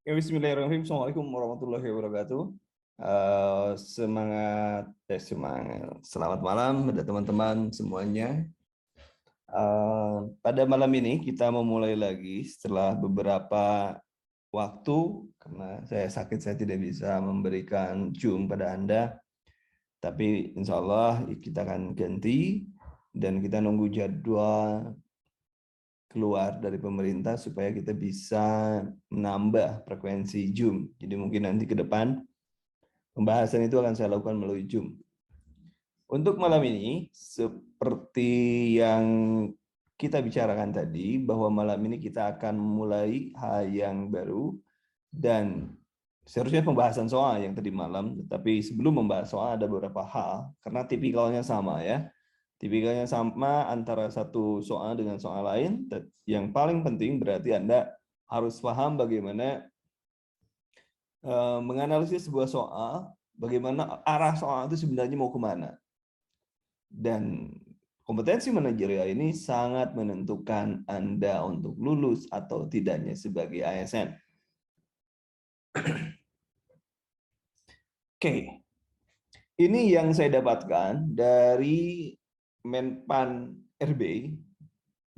Ya, Bismillahirrahmanirrahim. Assalamualaikum warahmatullahi wabarakatuh. Semangat. Selamat malam pada teman-teman semuanya. Pada malam ini kita memulai lagi setelah beberapa waktu karena saya sakit, saya tidak bisa memberikan Zoom pada Anda. Tapi insya Allah kita akan ganti dan kita nunggu jadwal keluar dari pemerintah supaya kita bisa menambah frekuensi Zoom. Jadi mungkin nanti ke depan pembahasan itu akan saya lakukan melalui Zoom. Untuk malam ini, seperti yang kita bicarakan tadi, bahwa malam ini kita akan memulai hal yang baru dan seharusnya pembahasan soal yang tadi malam, tetapi sebelum membahas soal ada beberapa hal, karena tipikalnya sama ya. Tipikalnya sama antara satu soal dengan soal lain. Yang paling penting berarti Anda harus paham bagaimana menganalisis sebuah soal, bagaimana arah soal itu sebenarnya mau kemana. Dan kompetensi manajerial ini sangat menentukan Anda untuk lulus atau tidaknya sebagai ASN. Oke, ini yang saya dapatkan dari Menpan RB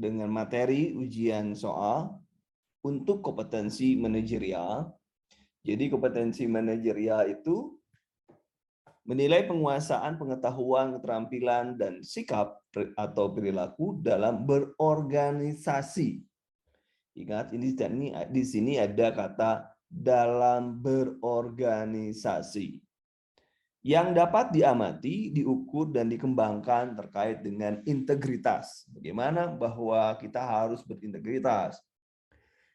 dengan materi ujian soal untuk kompetensi manajerial. Jadi kompetensi manajerial itu menilai penguasaan pengetahuan, keterampilan, dan sikap atau perilaku dalam berorganisasi. Ingat, ini di sini ada kata dalam berorganisasi yang dapat diamati, diukur, dan dikembangkan terkait dengan integritas. Bagaimana bahwa kita harus berintegritas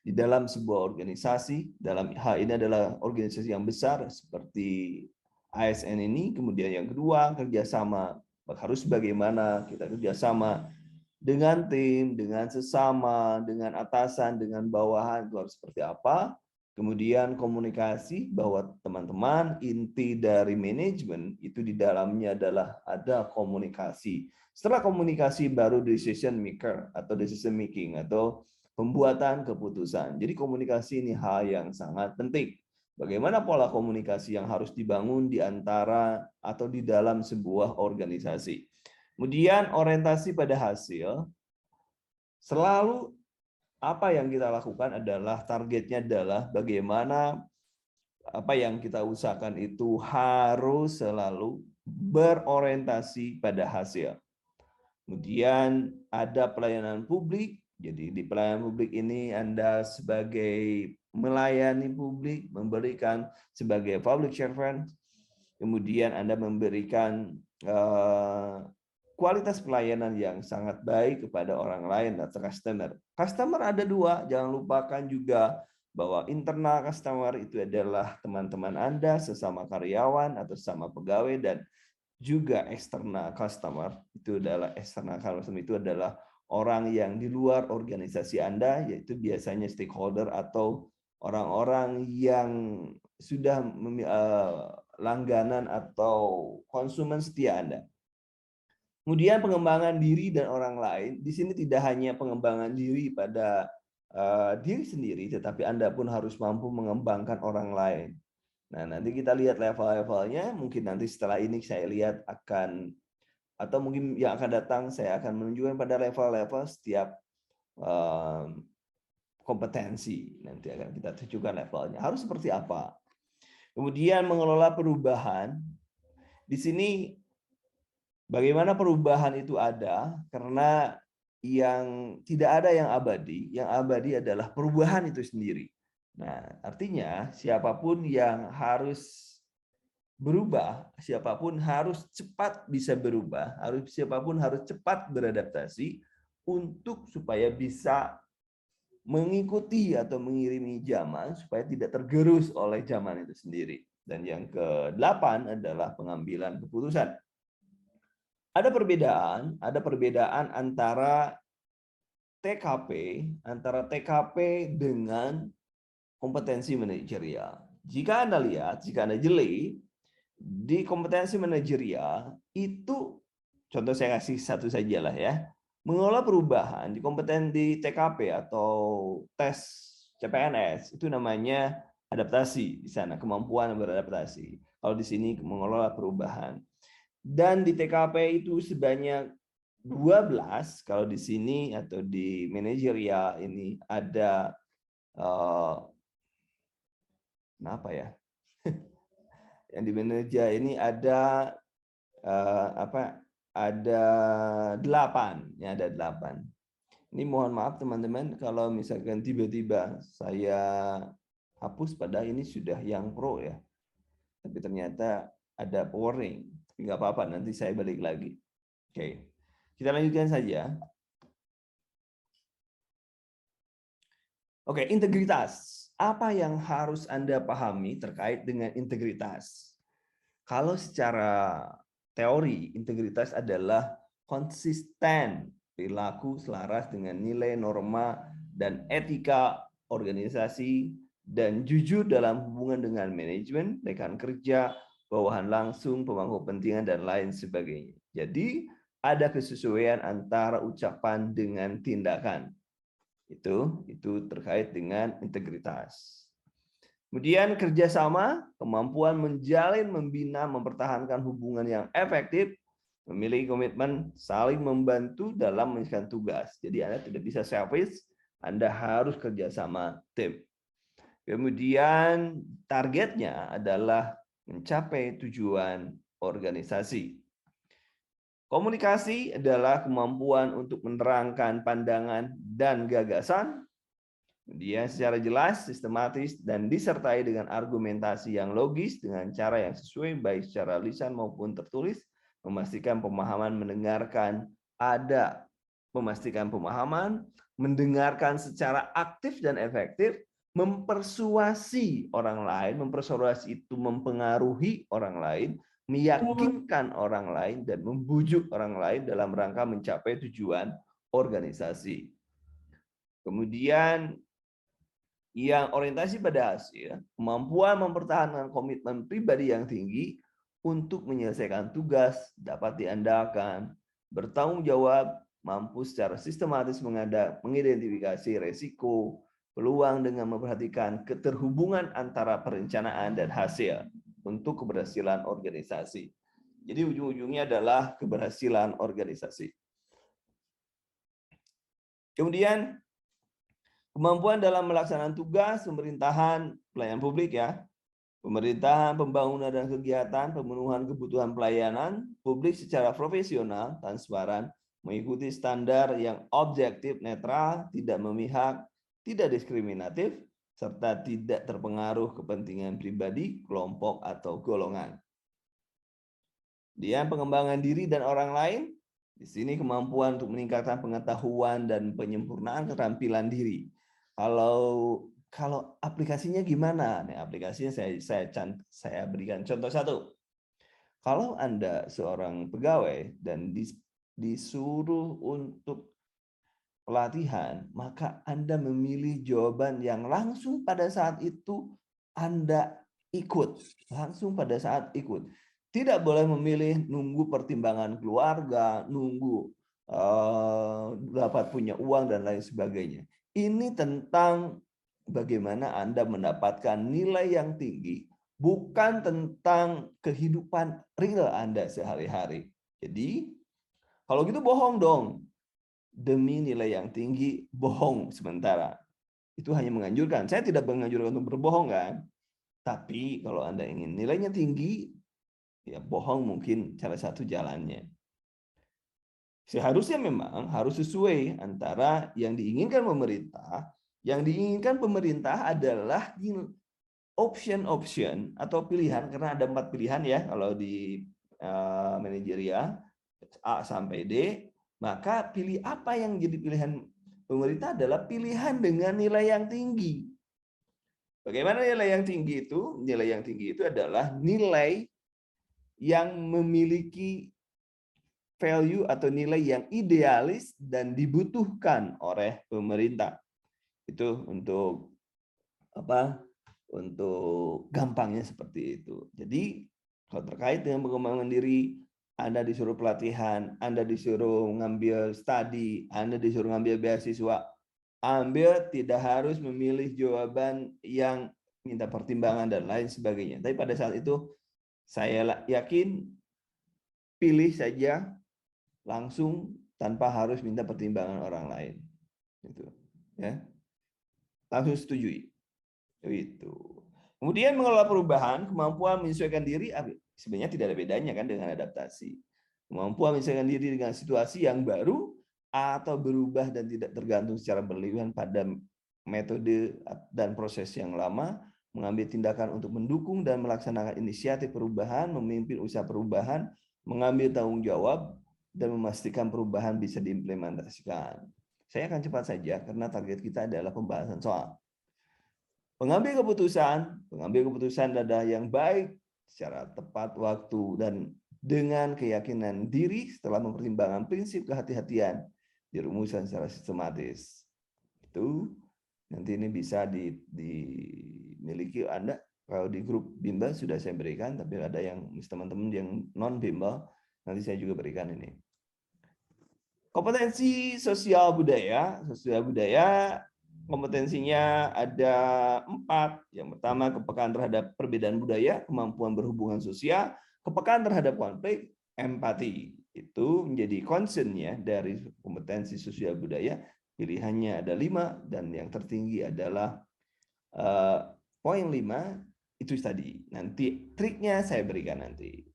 di dalam sebuah organisasi. Dalam hal ini adalah organisasi yang besar seperti ASN ini. Kemudian yang kedua, kerjasama. Harus bagaimana kita kerjasama dengan tim, dengan sesama, dengan atasan, dengan bawahan, itu harus seperti apa. Kemudian komunikasi, bahwa teman-teman inti dari manajemen itu di dalamnya adalah ada komunikasi. Setelah komunikasi baru decision maker atau decision making atau pembuatan keputusan. Jadi komunikasi ini hal yang sangat penting. Bagaimana pola komunikasi yang harus dibangun di antara atau di dalam sebuah organisasi. Kemudian orientasi pada hasil, selalu apa yang kita lakukan adalah targetnya adalah bagaimana apa yang kita usahakan itu harus selalu berorientasi pada hasil. Kemudian ada pelayanan publik. Jadi di pelayanan publik ini Anda sebagai melayani publik, memberikan sebagai public servant. Kemudian Anda memberikan kualitas pelayanan yang sangat baik kepada orang lain atau customer. Customer ada dua, jangan lupakan juga bahwa internal customer itu adalah teman-teman Anda, sesama karyawan atau sesama pegawai, dan juga external customer itu adalah orang yang di luar organisasi Anda, yaitu biasanya stakeholder atau orang-orang yang sudah langganan atau konsumen setia Anda. Kemudian pengembangan diri dan orang lain, di sini tidak hanya pengembangan diri pada diri sendiri, tetapi Anda pun harus mampu mengembangkan orang lain. Nah, nanti kita lihat level-levelnya, mungkin nanti setelah ini saya lihat akan, atau mungkin yang akan datang, saya akan menunjukkan pada level-level setiap kompetensi. Nanti akan kita tunjukkan levelnya. Harus seperti apa. Kemudian mengelola perubahan. Di sini bagaimana perubahan itu ada, karena yang tidak ada yang abadi adalah perubahan itu sendiri. Nah, artinya siapapun yang harus berubah, siapapun harus cepat bisa berubah, siapapun harus cepat beradaptasi untuk supaya bisa mengikuti atau mengirimi zaman supaya tidak tergerus oleh zaman itu sendiri. Dan yang ke-8 adalah pengambilan keputusan. Ada perbedaan antara TKP dengan kompetensi manajerial. Jika Anda lihat, jika Anda jeli, di kompetensi manajerial itu, contoh saya kasih satu saja lah ya, mengelola perubahan di kompetensi TKP atau tes CPNS itu namanya adaptasi di sana, kemampuan beradaptasi. Kalau di sini mengelola perubahan. Dan di TKP itu sebanyak 12, kalau di sini atau di manajerial ini ada apa ya? Yang di manajer ini ada ada 8, ya ada 8. Ini mohon maaf teman-teman kalau misalkan tiba-tiba saya hapus pada ini sudah yang pro ya. Tapi ternyata ada warning. Nggak apa-apa, nanti saya balik lagi. Oke, kita lanjutkan saja. Oke, integritas. Apa yang harus Anda pahami terkait dengan integritas? Kalau secara teori, integritas adalah konsisten perilaku selaras dengan nilai, norma, dan etika organisasi, dan jujur dalam hubungan dengan manajemen, rekan kerja, bawahan langsung, pemangku kepentingan, dan lain sebagainya. Jadi, ada kesesuaian antara ucapan dengan tindakan. Itu terkait dengan integritas. Kemudian kerjasama, kemampuan menjalin, membina, mempertahankan hubungan yang efektif, memiliki komitmen, saling membantu dalam menyelesaikan tugas. Jadi Anda tidak bisa selfish, Anda harus kerjasama tim. Kemudian targetnya adalah mencapai tujuan organisasi. Komunikasi adalah kemampuan untuk menerangkan pandangan dan gagasan. Dia secara jelas, sistematis, dan disertai dengan argumentasi yang logis dengan cara yang sesuai baik secara lisan maupun tertulis, memastikan pemahaman, memastikan pemahaman, mendengarkan secara aktif dan efektif, mempersuasi orang lain, mempersuasi itu mempengaruhi orang lain, meyakinkan orang lain, dan membujuk orang lain dalam rangka mencapai tujuan organisasi. Kemudian yang orientasi pada hasil, kemampuan mempertahankan komitmen pribadi yang tinggi untuk menyelesaikan tugas dapat diandalkan, bertanggung jawab, mampu secara sistematis mengidentifikasi resiko, peluang dengan memperhatikan keterhubungan antara perencanaan dan hasil untuk keberhasilan organisasi. Jadi ujung-ujungnya adalah keberhasilan organisasi. Kemudian kemampuan dalam melaksanakan tugas pemerintahan pelayanan publik ya. Pemerintahan, pembangunan dan kegiatan, pemenuhan kebutuhan pelayanan publik secara profesional, transparan, mengikuti standar yang objektif, netral, tidak memihak, tidak diskriminatif, serta tidak terpengaruh kepentingan pribadi, kelompok, atau golongan. Dia pengembangan diri dan orang lain. Di sini kemampuan untuk meningkatkan pengetahuan dan penyempurnaan keterampilan diri. Kalau aplikasinya gimana? Nih, aplikasinya saya berikan contoh satu. Kalau Anda seorang pegawai dan disuruh untuk pelatihan, maka Anda memilih jawaban yang langsung pada saat itu Anda ikut. Langsung pada saat ikut. Tidak boleh memilih nunggu pertimbangan keluarga, nunggu dapat punya uang dan lain sebagainya. Ini tentang bagaimana Anda mendapatkan nilai yang tinggi, bukan tentang kehidupan real Anda sehari-hari. Jadi, kalau gitu bohong dong. Demi nilai yang tinggi, bohong sementara. Itu hanya menganjurkan. Saya tidak menganjurkan untuk berbohong kan. Tapi kalau Anda ingin nilainya tinggi, ya bohong mungkin salah satu jalannya. Seharusnya memang harus sesuai antara yang diinginkan pemerintah. Yang diinginkan pemerintah adalah option atau pilihan, karena ada 4 pilihan ya kalau di manajerial A sampai D, maka pilih apa yang jadi pilihan pemerintah adalah pilihan dengan nilai yang tinggi. Bagaimana nilai yang tinggi itu? Nilai yang tinggi itu adalah nilai yang memiliki value atau nilai yang idealis dan dibutuhkan oleh pemerintah. Itu untuk apa? Untuk gampangnya seperti itu. Jadi kalau terkait dengan pengembangan diri, Anda disuruh pelatihan, Anda disuruh ngambil studi, Anda disuruh ngambil beasiswa, ambil, tidak harus memilih jawaban yang minta pertimbangan dan lain sebagainya. Tapi pada saat itu saya yakin pilih saja langsung tanpa harus minta pertimbangan orang lain. Gitu. Ya. Langsung setujui. Itu. Kemudian mengelola perubahan, kemampuan menyesuaikan diri sebenarnya tidak ada bedanya kan dengan adaptasi. Kemampuan menyesuaikan diri dengan situasi yang baru atau berubah dan tidak tergantung secara berlebihan pada metode dan proses yang lama, mengambil tindakan untuk mendukung dan melaksanakan inisiatif perubahan, memimpin usaha perubahan, mengambil tanggung jawab, dan memastikan perubahan bisa diimplementasikan. Saya akan cepat saja karena target kita adalah pembahasan soal. Pengambil keputusan adalah yang baik secara tepat waktu dan dengan keyakinan diri setelah mempertimbangkan prinsip kehati-hatian dirumuskan secara sistematis. Itu nanti ini bisa dimiliki Anda. Kalau di grup bimbel sudah saya berikan, tapi ada yang teman-teman yang non bimbel nanti saya juga berikan ini. Kompetensi sosial budaya. Sosial budaya kompetensinya ada 4. Yang pertama, kepekaan terhadap perbedaan budaya, kemampuan berhubungan sosial, kepekaan terhadap konflik, empati. Itu menjadi concern-nya dari kompetensi sosial budaya. Pilihannya ada 5, dan yang tertinggi adalah poin 5, itu tadi. Nanti triknya saya berikan nanti.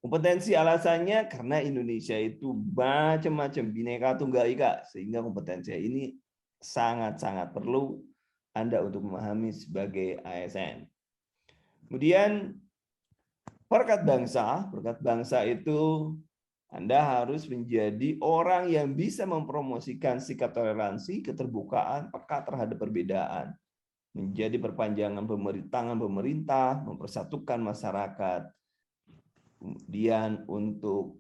Kompetensi alasannya karena Indonesia itu macam-macam, bineka tunggal ika, sehingga kompetensi ini sangat-sangat perlu Anda untuk memahami sebagai ASN. Kemudian perekat bangsa. Perekat bangsa itu Anda harus menjadi orang yang bisa mempromosikan sikap toleransi, keterbukaan, peka terhadap perbedaan, menjadi perpanjangan tangan pemerintah, mempersatukan masyarakat. Kemudian untuk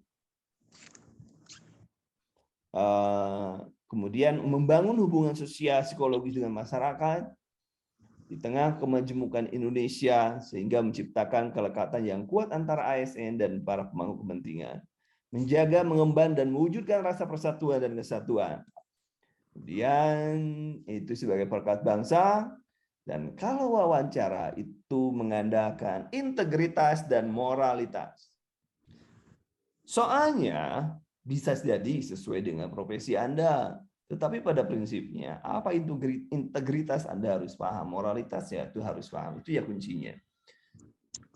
kemudian membangun hubungan sosial psikologis dengan masyarakat di tengah kemajemukan Indonesia sehingga menciptakan kelekatan yang kuat antara ASN dan para pemangku kepentingan, menjaga, mengemban dan mewujudkan rasa persatuan dan kesatuan. Kemudian itu sebagai perekat bangsa. Dan kalau wawancara itu mengandalkan integritas dan moralitas. Soalnya bisa jadi sesuai dengan profesi Anda. Tetapi pada prinsipnya, apa integritas Anda harus paham, moralitas ya itu harus paham. Itu ya kuncinya.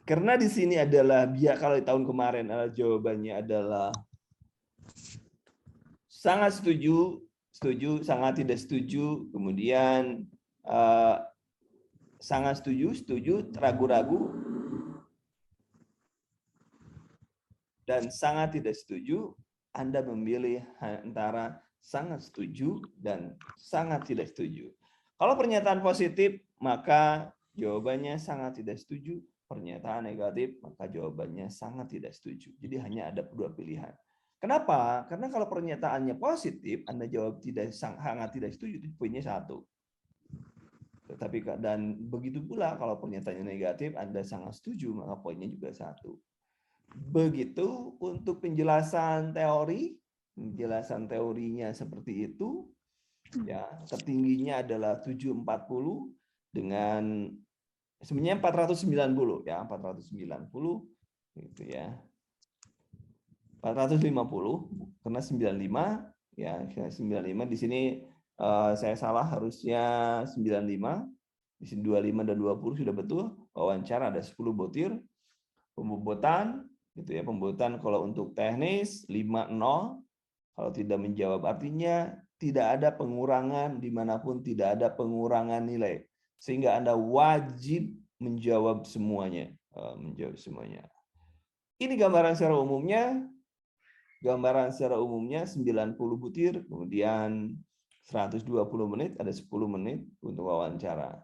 Karena di sini adalah, kalau di tahun kemarin jawabannya adalah sangat setuju, sangat tidak setuju, kemudian sangat setuju, ragu-ragu, dan sangat tidak setuju. Anda memilih antara sangat setuju dan sangat tidak setuju. Kalau pernyataan positif, maka jawabannya sangat tidak setuju. Pernyataan negatif, maka jawabannya sangat tidak setuju. Jadi hanya ada 2 pilihan. Kenapa? Karena kalau pernyataannya positif, Anda jawab sangat tidak setuju, itu poinnya 1. Tetapi dan begitu pula kalau pernyataannya negatif, Anda sangat setuju, maka poinnya juga 1. Begitu untuk penjelasan teori, penjelasan teorinya seperti itu. Ya, tertingginya adalah 740 dengan sebenarnya 490 ya, 490 gitu ya. 450 karena 95 ya, 95 di sini saya salah, harusnya 95. Di sini 25 dan 20 sudah betul. Wawancara ada 10 butir. Pembobotan gitu ya, pembobotan kalau untuk teknis 5-0. Kalau tidak menjawab artinya tidak ada pengurangan, dimanapun tidak ada pengurangan nilai. Sehingga Anda wajib menjawab semuanya. Ini gambaran secara umumnya. Gambaran secara umumnya 90 butir, kemudian 120 menit, ada 10 menit untuk wawancara.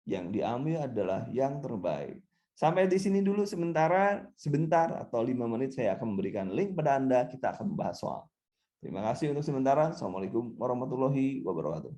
Yang diambil adalah yang terbaik. Sampai di sini dulu sebentar atau 5 menit saya akan memberikan link pada Anda, kita akan membahas soal. Terima kasih untuk sementara. Assalamualaikum warahmatullahi wabarakatuh.